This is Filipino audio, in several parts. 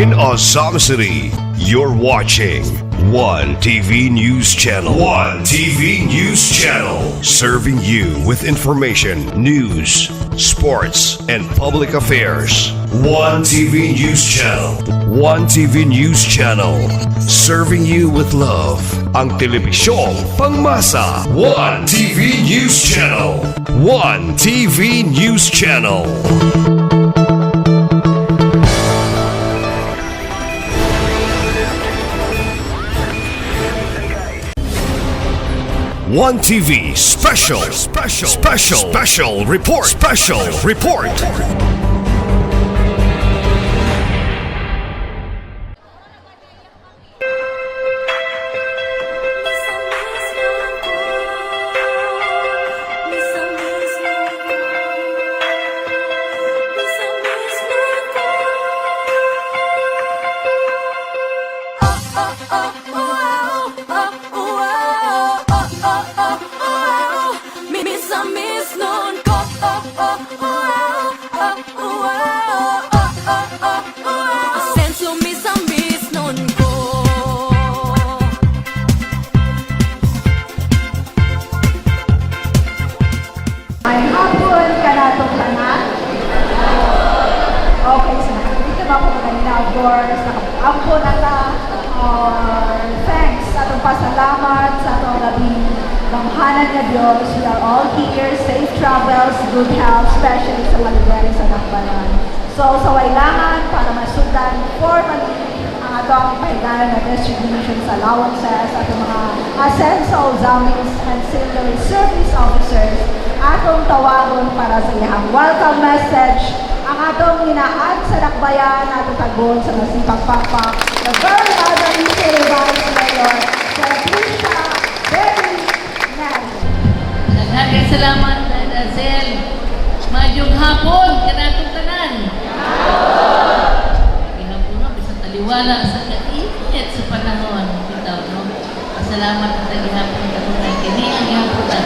in Azam City. You're watching One TV News Channel. One TV News Channel. Serving you with information, news, sports, and public affairs. One TV News Channel. One TV News Channel. Serving you with love. Ang telebisyong pangmasa. One TV News Channel. One TV News Channel. One TV special report. Okay, so dito ba po kanina, of course, nakaampo na ta, thanks sa atong pasalamat sa atong labing gamhanan nga Diyos. We are all here, safe travels, good health, especially sa malibere sa Nakbanan. So, sa wailangan, para masundan formally ang atong pahigalan na distribution sa allowances, atong mga Asenso, Zamis, and Ancillary Service Officers, atong tawagon para sa iyang welcome message. Ang atong inaan sa Nakbayan, atong tagon sa nasipag pakpak, the very honorary City Vice Mayor, Patricia Berry Neri. Naghagang salamat, Azel. Madyong hapon, kanatong tanan. Ihapon no, bisang taliwala sa kainit sa panahon. Bitaw, no? Salamat at nagihapon tanan. Kini ang ihapon na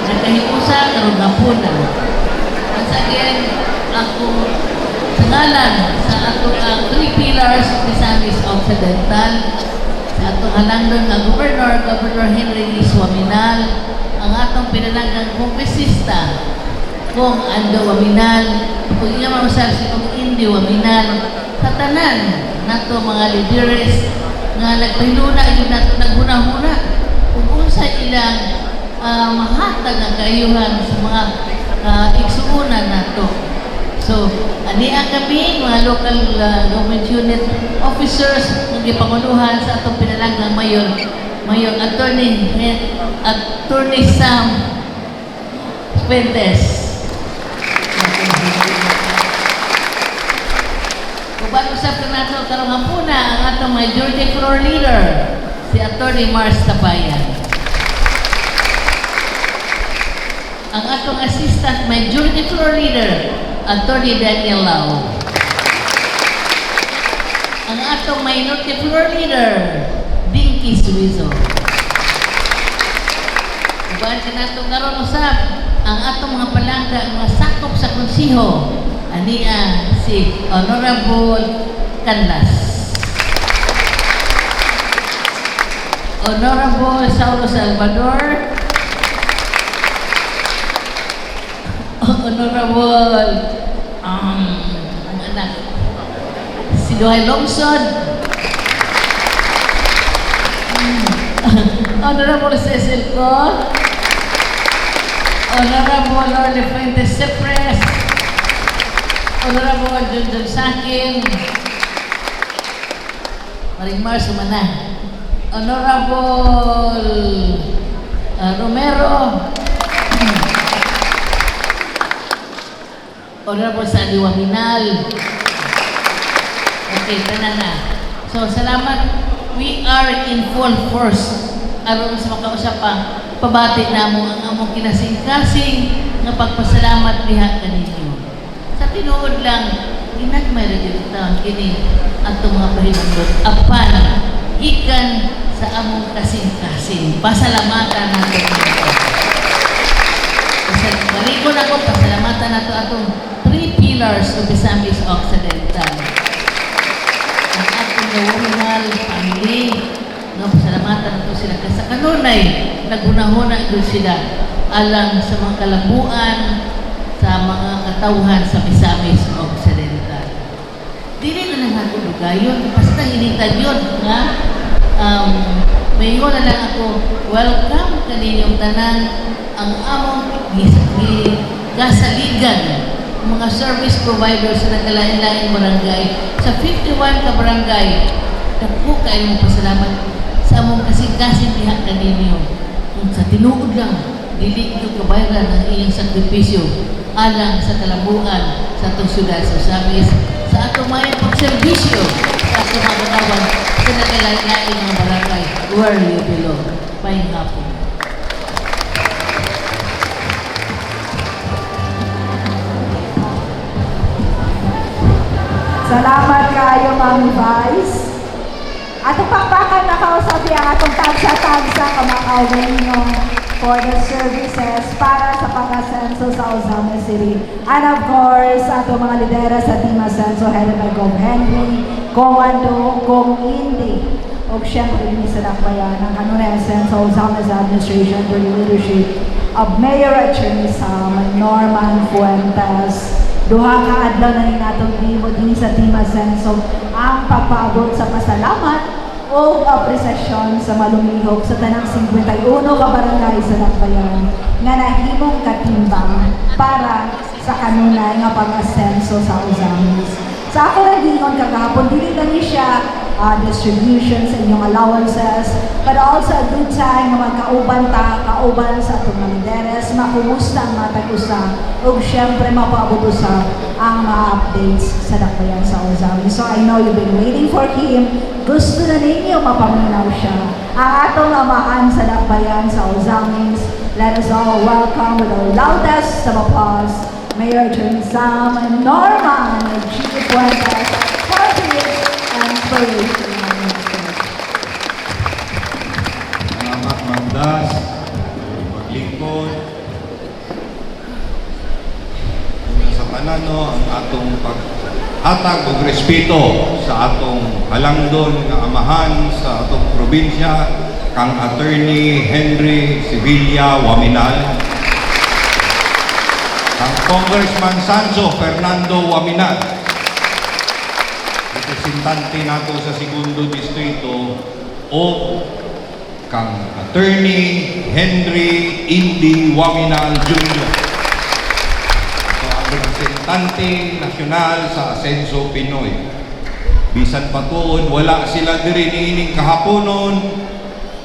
nagkahipusa, karong hapon na. Once again, ako sa ngalan sa atong three pillars of Misamis Occidental, sa atong halangdon nga Governor Henry Suaminal, ang atong pinanagang kongresista kung Ando Waminal, kung iya mamasal si kung Indi Waminal, sa tanan nato mga leaders nga nagpahiluna yun nato naghuna-huna kung unsa ilang mahatag ang kaayuhan sa mga igsuunan nato. So, aniang kami, mga local government unit officers, ng ipangunuhan sa atong pinalagang Mayor Attorney Sam Fuentes. Kung bago sa nato karong hapuna, ang atong majority floor leader, si Attorney Mars Tabayan. Ang atong assistant majority floor leader, Attorney Daniel Lau. Ang atong minority floor leader, Dinky Suizo. Uban ka natong karon usab ang atong mga palangga mga sakop sa konsiho, ania si Honorable Canlas. Honorable Saulo Salvador, Honorable ang anak si Duhay Longson, Honorable Cecil Co, Honorable Orly Fuentes Sepres, Honorable Junjun Sakin, Marimar Sumana, Honorable Romero, Honorable Sadi Waminal. Okay, tanan na. So, salamat. We are in full force. Aron sa makausap pa, pabati na mo ang among kinasing-kasing nga pagpasalamat diha kaninyo. Sa tinuod lang, ginagmay ra gyud ta kini atong mga pahinungdot apan gikan sa among kasing-kasing. Pasalamatan nato. Balik ko na ko, pasalamatan nato atong three pillars of Misamis Occidental. Ang the Wominal family. No, pasalamatan ito sila. Kasi kanunay, nagunahuna ito sila alang sa mga kalabuan, sa mga katawhan sa Misamis o sa Dental. Dili na lang ako lugayon, basta hinitan yun, nga. May na lang ako, welcome kaninyong tanan ang among gasaligan, mga service providers sa nagkalain-lain barangay. Sa 51 ka barangay, dako kayo mong pasalamat sa among kasing-kasing diha kaninyo. Kung sa tinuod lang, dili ito kabayaran ang iyong sakripisyo alang sa kalabuan sa itong syudad sa Samis, sa atong mayang pagserbisyo sa atong mga katawan sa nagkalain-lain mga barangay where you belong. May hapon. Salamat kayo, Mami Vice. Atong pakpakan na kausabi ang atong tagsa-tagsa kamakawin nyo for the services para sa pag-asenso sa Ozama City. And of course, atong mga lidera sa Team Asenso, headed by Gov. Henry, Kong Ando, Kong Indy, o siyempre ni sa Dakbayan, ang kanunay Asenso Ozama's administration under the leadership of Mayor Attorney Sam Norman Fuentes. Duha ka adlaw na rin natong limo din sa Team Asenso ang pagpaabot sa pasalamat o apresasyon sa malumihok sa tanang 51 ka barangay sa Dakbayan nga nahimong katimbang para sa kanunay nga pag-asenso sa Ozamis. Sa ako lang gingon kagahapon, dili lang ni siya distribution sa inyong allowances, but also a good time nga magkauban ta, kauban sa atong mga lideres, makumusta ang mga tag-usa, o syempre mapaabot sa ang mga updates sa Dakbayan sa Ozamis. So I know you've been waiting for him. Gusto na ninyo mapaminaw siya. Ang atong amahan sa Dakbayan sa Ozamis. Let us all welcome with the loudest of applause, Mayor Attorney Sam Norman G. Fuentes, Corporate and Police. Salamat, Mandas, paglingkod. Sa panano, ang atong paghatag o respeto sa atong halangdon nga amahan sa atong probinsya, kang Attorney Henry Sevilla Waminal, kang Congressman Sancho Fernando Waminal, representante nato sa segundo distrito, o kang Attorney Henry Indy Waminal Jr. So, ang representante nasyonal sa Asenso Pinoy. Bisan patuod, wala sila diri niining kahaponon,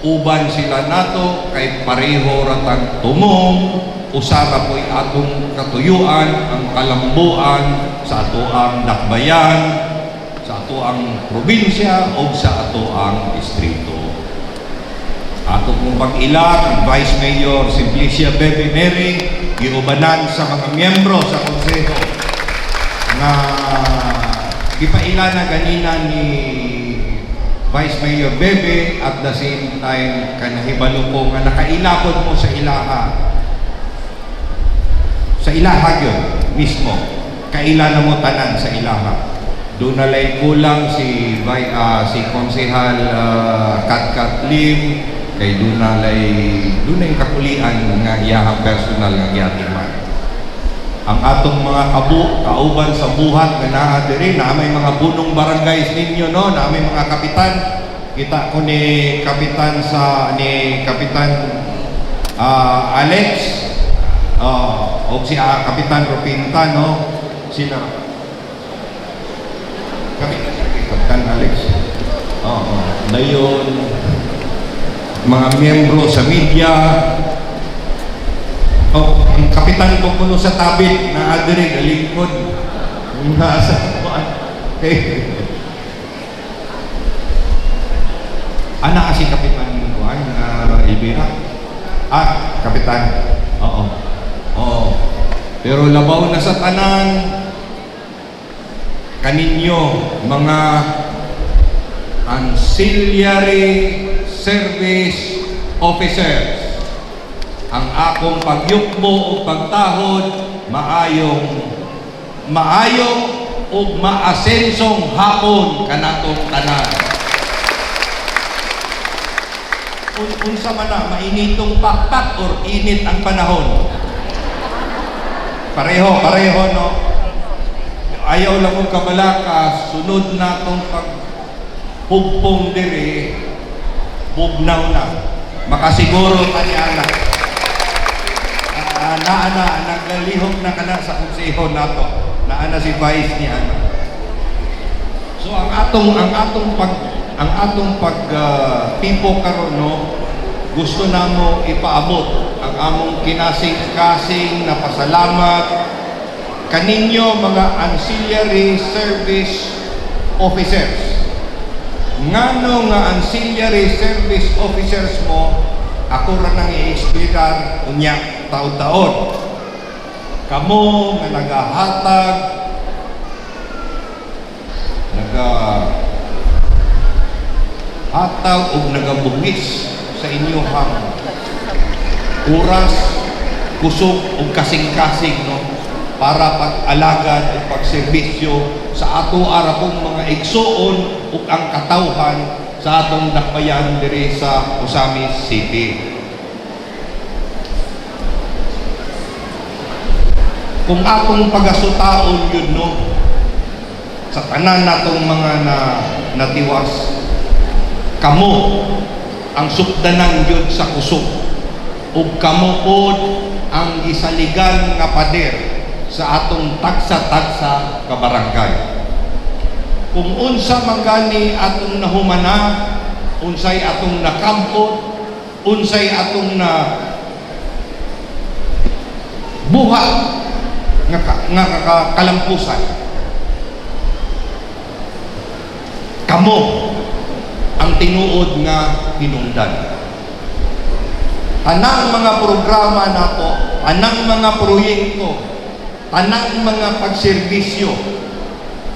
uban sila nato kay pareho ratag tumong, usara po'y atong katuyuan, ang kalambuan sa ato ang Dakbayan, sa ato ang probinsya o sa ato ang distrito. Ato kong pag-ila, ang Vice Mayor Simplicia Bebe Mary, giubanan sa mga miyembro sa konseho na gipaila na ganina ni Vice Mayor Bebe at the same time kanahibalo ko nga nakailapod mo sa ilaha yun mismo, kaila na mo tanan sa ilaha. Doon nalay kulang si Konsehal Katkat Lim, kay doon nalay kakulian nga iyahang personal nga giyatiman. Ang atong mga kauban sa buhat nga naa diri, na may mga bunong barangays ninyo, no, na may mga kapitan. Kita ko ni Kapitan Alex, o si Kapitan Ropinta, no, sila Kapitan Alex, dayon mga miyembro sa media. Ang kapitan ko kuno sa tabit na adiri galingkod nasa ana kasi kapitan ko Elvira. Kapitan. Oo. Pero labaw na sa tanan kaninyo mga ancillary service officers. Ang akong pagyukbo o pagtahod maayong o maasensong hapon kanatong tanan. unsa man na, mainitong pakpak or init ang panahon? Pareho, no? Ayaw lang kong kabalakas, sunod na itong pagpugpong diri, bugnaw na. Makasiguro ka ni anak. Naglalihok na ka na sa konseho nato. Naana si Vice ni anak. So ang atong pag tipo karon, no, gusto namo ipaabot ang among kinasing-kasing na pasalamat kaninyo mga ancillary service officers. Ngano nga ancillary service officers mo, ako ra nang i-explicar unya taon-taon. Kamo nga nagahatag, o nagabugis sa inyong oras, kusog o kasing-kasing, no, para pag-alagad o pagserbisyo sa ato arapong mga igsoon o ang katawhan sa atong dakbayan diri sa Osamis City. Kung atong pagasutaon yun, no, sa tanan natong mga natiwas, kamo ang sukdanan yun sa kusog ug kamo pod ang gisaligan nga pader sa atong tagsa-tagsa ka barangay. Kung unsa man gani atong nahumana, unsay atong nakampot, unsay atong na buhat nga kalampusan, kamo ang tinuod nga hinungdan. Tanang mga programa nato, tanang mga proyekto, tanang mga pagserbisyo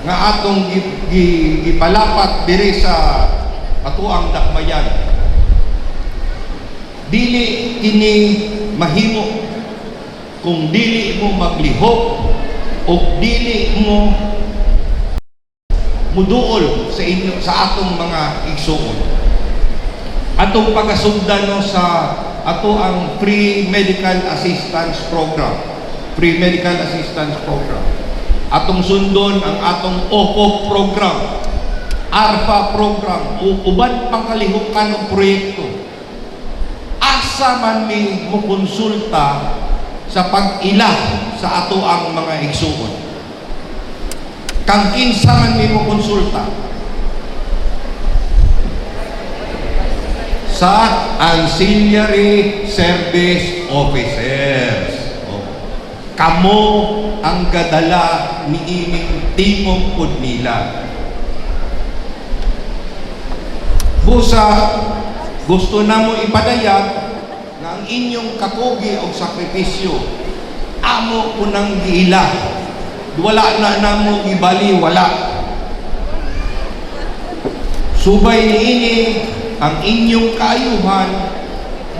nga atong gipalapat diri sa atuang dakbayan, dili kini mahimo kung dili mo maglihok o dili mo muduol sa atong mga igsuon. Atong pagasugdan, no, sa ato ang free medical assistance program. Free medical assistance program. Atong sundon ang atong OPOP program, ARPA program, uban pang kalihukan ng proyekto. Asa man mi mo konsulta sa pag-ila sa ato ang mga igsuon. Kang kinsa man mi mo konsulta sa ancillary service officers. Kamo ang gadala ni ining tingog pod nila. Busa gusto namo ipadayag nga ang inyong katugi o sakripisyo amo unang giila. Wala na namo ibali, wala. Subay niini ang inyong kaayuhan,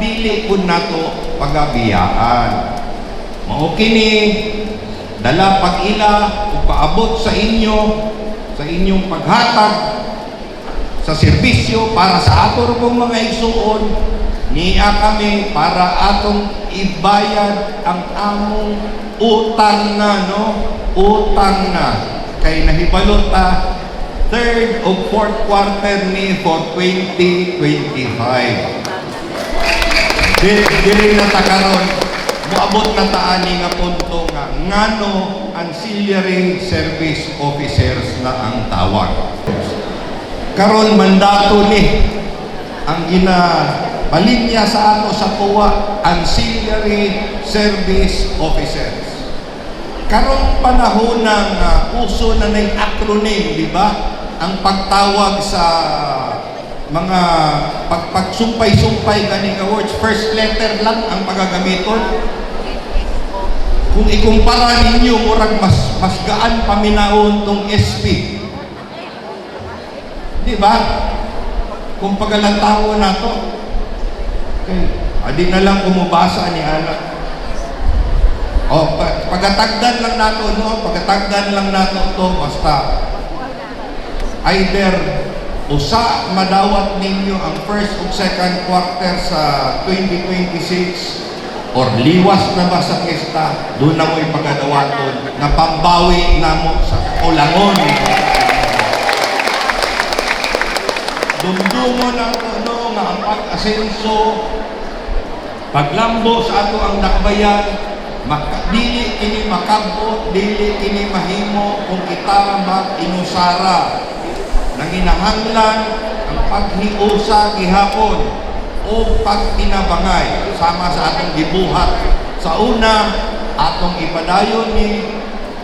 dili po nato pagabiyaan. Mao kini dala pag-ila o paabot sa inyong paghatag sa serbisyo para sa ato pong mga igsuon, niya kami para atong ibayad ang among utang na, no? Utang na. Kay nahibalot ta third o fourth quarter ni for 2025. Dili na ta karon moabot na taani nga punto nga ngano ancillary service officers na ang tawag. Karon mandato ni ang ginapalinya sa ato sa COA, ancillary service officers. Karong panahon ng uso na ng acronym, di ba? Ang pagtawag sa mga pagsumpay-sumpay ganing words, first letter lang ang pagagamiton. Kung ikumpara ninyo, murag mas gaan paminahon tong SP. Di ba? Kung pagalantawa na to, okay, adi na lang kumubasa ni anak. O, pagatagdan lang nato, no? Pagatagdan lang nato to, basta either usa madawat ninyo ang first ug second quarter sa 2026 or liwas na ba sa piyesta, doon na mo'y pagadawaton na pambawi na mo sa ulangon. Dumdumon ang nga ang pag-asenso, paglambo sa ato ang dakbayan, dili kini makabot, dili kini mahimo kung kita mag-inusara. Nanginahanglan ang paghiusa gihapon o pagtinabangay sama sa atong gibuhat. Sa una, atong ipadayon ni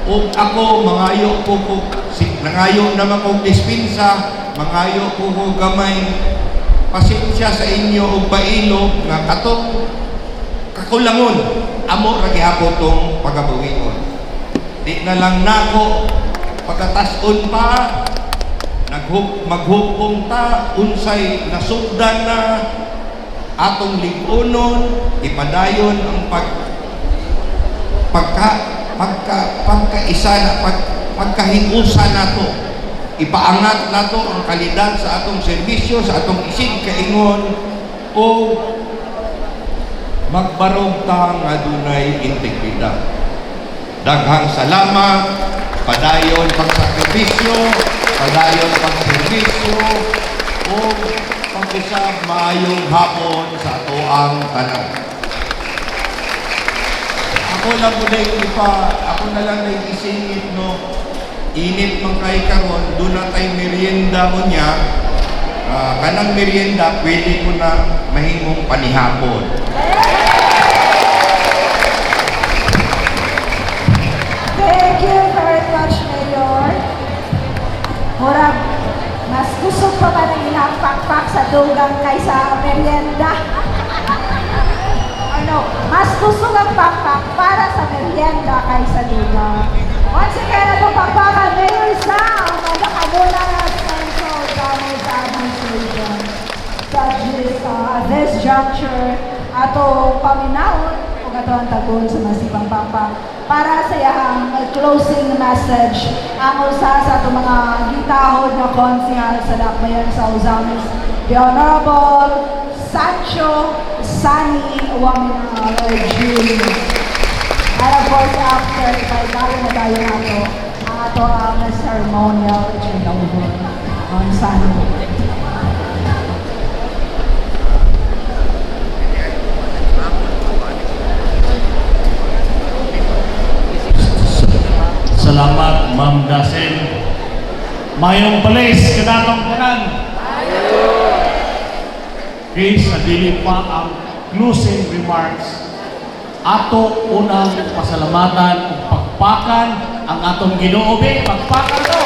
o ako mangayo ko nangayo naman kong dispinsa, mangayo ko gamay. Pasensya sa inyo og pailog nga katong kakulangon amo ra gihapon tong pagabuhion. Di na lang nako pagkatason pa maghukom ta unsay nasugdan na atong lig-unon, ipadayon ang pagkaisa na pagkahiusa nato, ipaangat nato ang kalidad sa atong serbisyo, sa atong isig kaingon o magbarog ta nga dunay integridad. Daghang salamat, padayon pagsakripisyo, padayon pagserbisyo o pag-usab maayong hapon sa ato ang tanan. Ako na lang isingit no, init man kay karon, doon na tayo merienda mo niya. Kanang merienda pwede mo na mahimong panihapon. Thank you very much, Mayor. Murag, mas gusto pa ba na inapakpak sa dugang kaysa merienda? Mas gusto ng pakpak para sa merienda kaysa dugang. Once again, ito pakpakan, Mayor Sam, magkakamula na Central Government Administration. Judges, this juncture, ato paminahon, kung ato ang tagon sa masibang pakpak. Para sa iyang closing message, ang usa sa itong mga gitahod na konsihal sa dakbayan sa Uzamis, the Honorable Sancho Sani Waminal Jr. And of course, after, ipaigawa na tayo nato ang ato ang ceremonial changeover on Sani. Salamat, Ma'am Dasen. Mayong balis, kanatong kanan. Okay, sa dili pa ang closing remarks, ato unang pasalamatan ug pagpakan ang atong Ginoo. Pagpakan to.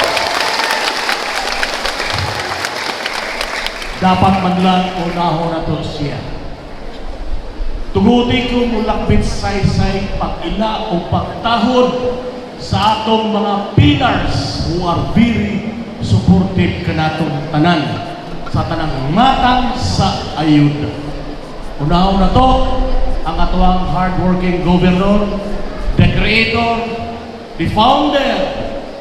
Dapat man lang unahon nato siya. Tuguti ko mulakbit saysay pag-ila o pagtahod sa atong mga pillars who are very supportive kanatong tanan sa tanang matang sa ayuda. Unahon na to ang atuang hardworking governor, the creator, the founder,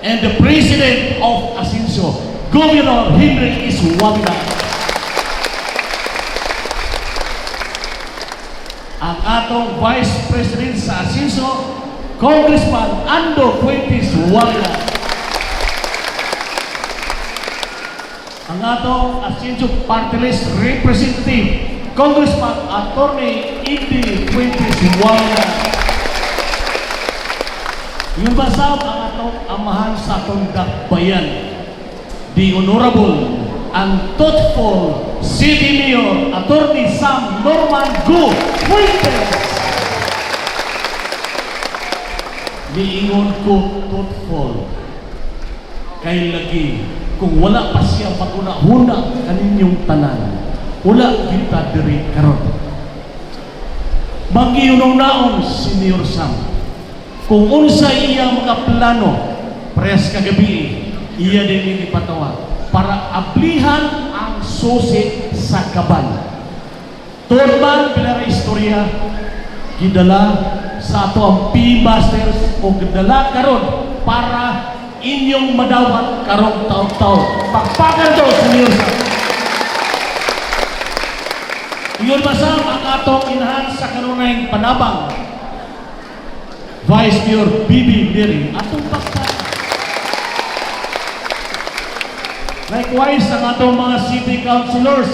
and the president of Asinso, Governor Henry Iswanda. Ang atong vice president sa Asinso, Congressman Ando Fuentes Wala. Ang atong Asinso Party List Representative, Congressman Attorney Indy Fuentes Wala. Yung basab ang atong amahan sa atong dakbayan, the Honorable and thoughtful City Mayor Attorney Sam Norman Go Fuentes. Niingon ko thoughtful kay lagi kung wala pa siya maguna-huna kaninyong tanan, wala kita diri karon. Magiunaw-naon si Mayor Sam kung unsa iya mga plano press kagabi, iya din ipatawa para ablihan ang susi sa kaban. Turban pila ra istorya gidala sa ato ang P-Masters o gidala karon para inyong madawat karong taon-taon. Pakpakan to sa Mayor Sam. Mayor Sam ang atong inahan sa kanunay panabang. Vice Mayor Bibi Diri, atong pakpakan. Likewise, ang atong mga city councilors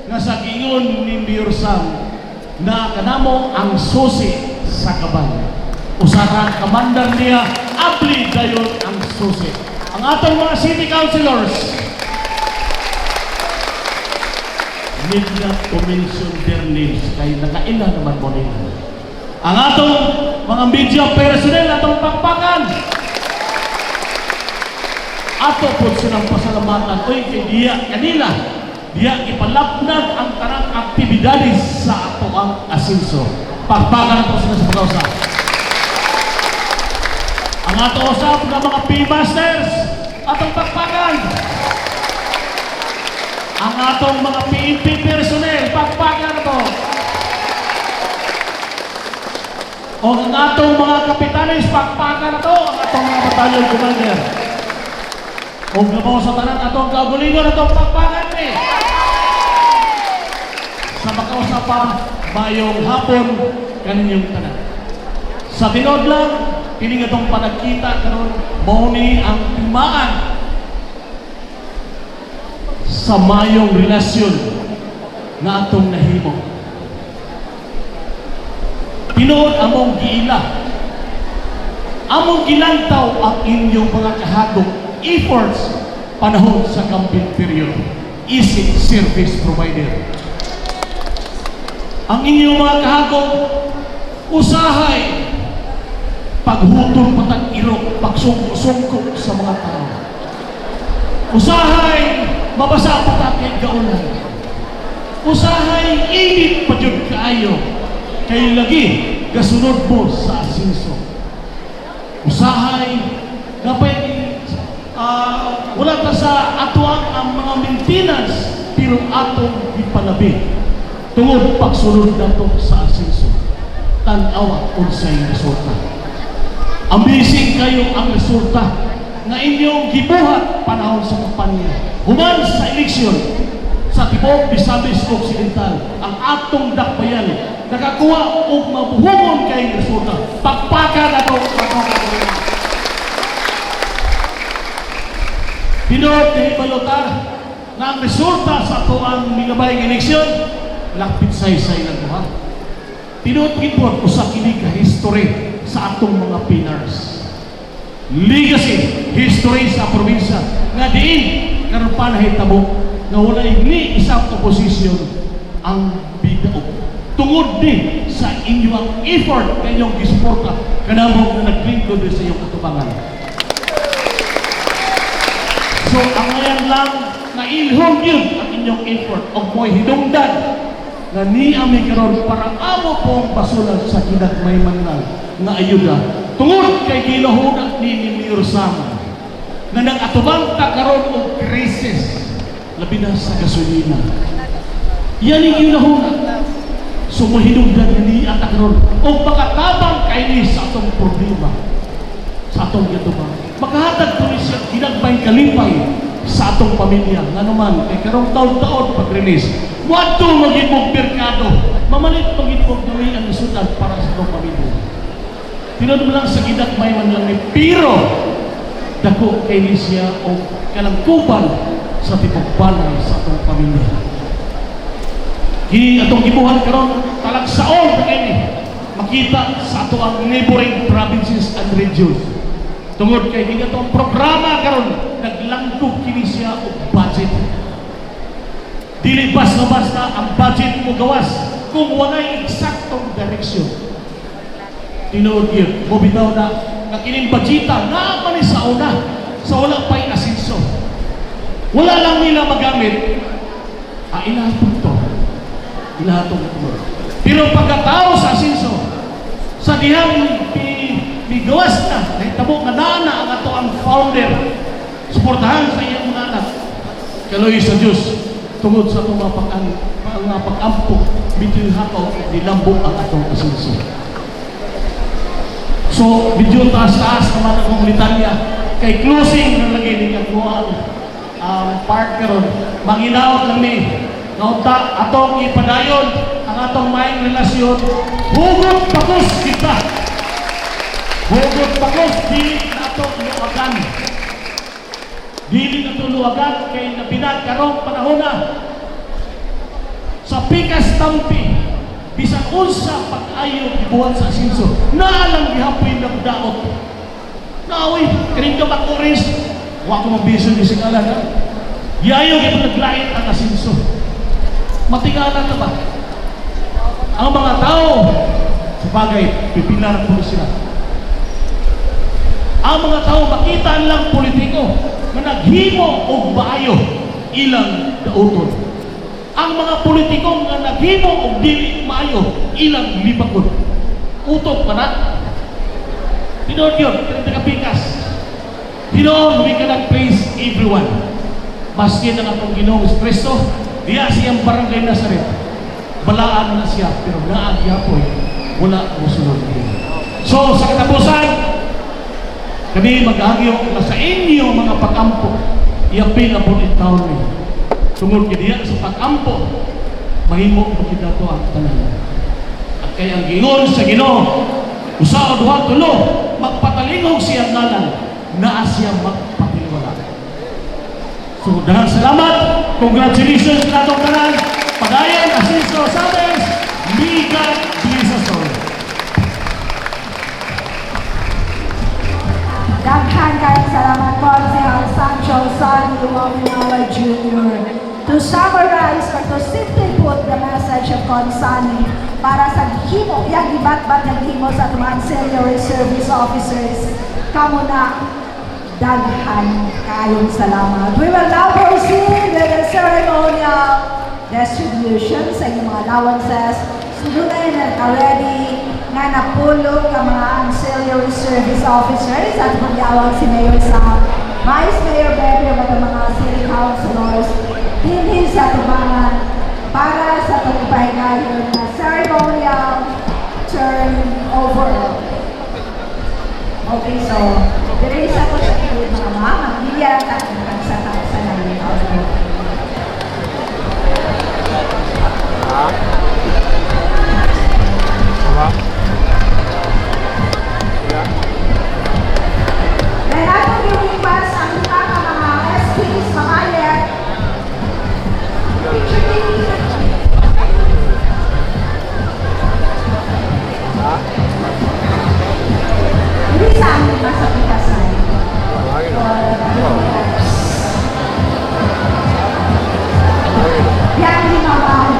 nga sa giingon ni Mayor Sam na kanamo ang susi sa kaban. Usahan kamandar niya, abli dayon ang susi. Ang atong mga city councilors, need not to mention their names kay nakaila naman mo nila. Ang atong mga media personnel, atong pakpakan, ato po silang pasalamatan. Uy, kay diya kanila, diya ipalapnag ang tanang aktibidades sa ato ang asenso. Pakpakan po sila sa pag-usa. Ang ato usap ng mga P-Masters, atong pakpakan. Ang atong mga PNP personnel, pakpakan to. O ang atong mga kapitanes, pakpakan to. Ang atong mga batalyon commander. Kung nabaw sa tanan atong kagulingon atong pakpakan ni. Sa makausap pa, mayong hapon kaninyong tanan. Sa tinod lang, kining atong panagkita karon mao ni ang timaan sa mayong relasyon na atong nahimo. Tinuod among giila, among gilantaw ang inyong mga kahagok efforts panahon sa campaign period. Isip service provider. Ang inyong mga kahagok usahay paghutol patag irok, pagsungko-sungko sa mga tao. Usahay mabasa patag kay gaulan. Usahay init pa jud kaayo kay lagi gasunod mo sa asenso. Usahay gapay wala ta sa atuang ang mga maintenance pero atong ipalabi tungod pagsunod nato sa asenso. Tan-awa unsay resulta. Amazing kayo ang resulta na inyong gibuhat panahon sa kampanya. Human sa eleksyon sa Tibok, Visayas Occidental, ang atong dakbayan nakakuha og mabuhumon kay resulta. Pakpakan nato Pinod ni Balota na ang resulta sa tuang migabayang eleksyon, lapit say-say lang buhat. Pinod gipon usa kini ka history sa atong mga pillars. Legacy, history sa probinsya nga diin karon pa nahitabo nga walay ni isang oposisyon ang bidaog. Tungod din sa inyong effort kayong gisuporta kanamo nga naglingkod sa iyong katubangan. So, ang ngayon lang na ilhom yun ang inyong effort o mo'y hinungdan na ni ami karon para amo pong basulan sa kinagmay manang nga ayuda tungod kay ginahuna ni Mayor Sam na nag-atubang ta karon og krisis labi na sa gasolina. Yan ang ginahuna. So, mahinungdan na ni ata karon o makatabang kay ni sa atong problema sa atong gatubang. Makahatag tuloy siya ginagmay kalipay sa atong pamilya nga naman kay karong taon-taon pag-release wadto magibog merkado mamalit magibog dumi ang isudan para sa atong pamilya. Tinod mo lang sa ginagmay man lang ni pero dako kay ni siya o kalangkuban sa tipagbalay sa atong pamilya. Atong gibuhat karon talagsaon kay ni makita sa ato ang neighboring provinces and regions. Tungod kay hindi itong programa karon naglangkog kini siya og budget. Dili basta-basta ang budget mo gawas kung walay eksaktong direksyon. Tinuod yun, mo bitaw na kining budgeta na man sa una sa wala pa'y asenso. Wala lang nila magamit. Ilahatong to. Ilahatong ito. Pero pagkatao sa asenso, sa dihang gawas na, nahitabo nga nana ang ato ang founder suportahan sa iyang mga anak kaloy sa Diyos tungod sa itong mga pag-ampo bitin hakaw nilambo ang atong asenso. So, medyo taas-taas naman ang litanya kay closing ng lagi ni Katuan part karon manginaot lang ni naunta atong ipadayon ang atong maayong relasyon hugot pakos kita hugot pakos dili na atong luwagan dili na ito luwagan kay nabinat karong panahon na sa pikas tampi bisan unsa pag-ayo gibuhat sa asinso naalang gihapoy na daot naaway kaning ka bakuris wa ko mabiso ni singalan ha yayo gyud naglait ang asinso matingalan na ba ang mga tao sabagay pipila na po sila ang mga tao makita lang politiko na naghimo og maayo ilang daoton ang mga politiko nga naghimo og dili maayo ilang libakon utok pa na Pinoon yun, pinagpikas. Pinoon, we cannot praise everyone. Maski na nga itong Ginoong Kristo, diya siyang barangay Nazaret. Balaan na siya, pero naagya po wala musunod. So, sa katapusan, kami mag-agyo na sa inyo mga pag-ampo, iapin na po in taon niyo. Tungod ka diya sa pag-ampo, mahimo mo kita ito ang tanan. At kaya ang gingon sa Ginoo, usa o duha tulo magpatalingog siya ngalan na siya magpatiliwala. So daghang salamat, congratulations sa atong tanan, padayon Asinso Sabes, Liga Glisasol. Daghan kayong salamat po si Sancho Sani Waminala Jr. To summarize or to simply put the message of Consani para sa himo, yung ibat-bat ng himo sa mga ancillary service officers, kamo na daghan kayong salamat. We will now proceed with the ceremonial distribution sa inyong mga allowances. Sunod na already nga napulog ka mga ancillary service officers at magyawag si Mayor Sam, Vice Mayor Bebe at mga city councilors dinhi sa tubangan para sa pagpahingayon na ceremonial turnover. Okay, so diri sa ko sa mga mama, hindi at sa namin. Then ako lumipas ang mga SPs, mga ayat, hindi sa amin nasa pitasan. Yan himawan.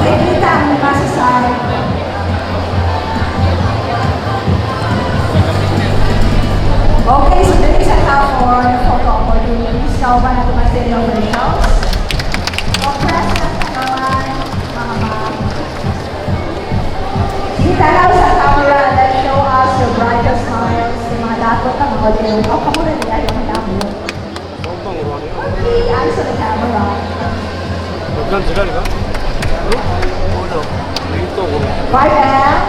Kita ang masasay. Okay, so there is a call for photo opportunities. Kauban na mga city officials. O President naman, mga ma'am. Italaw sa camera, let's show us your brightest smiles. Yung mga datot na mga audio. O, kamu na niya yung mga damo. Okay, answer the camera. 난 지랄이가? 어? 어, 나. 이거 또. 5M.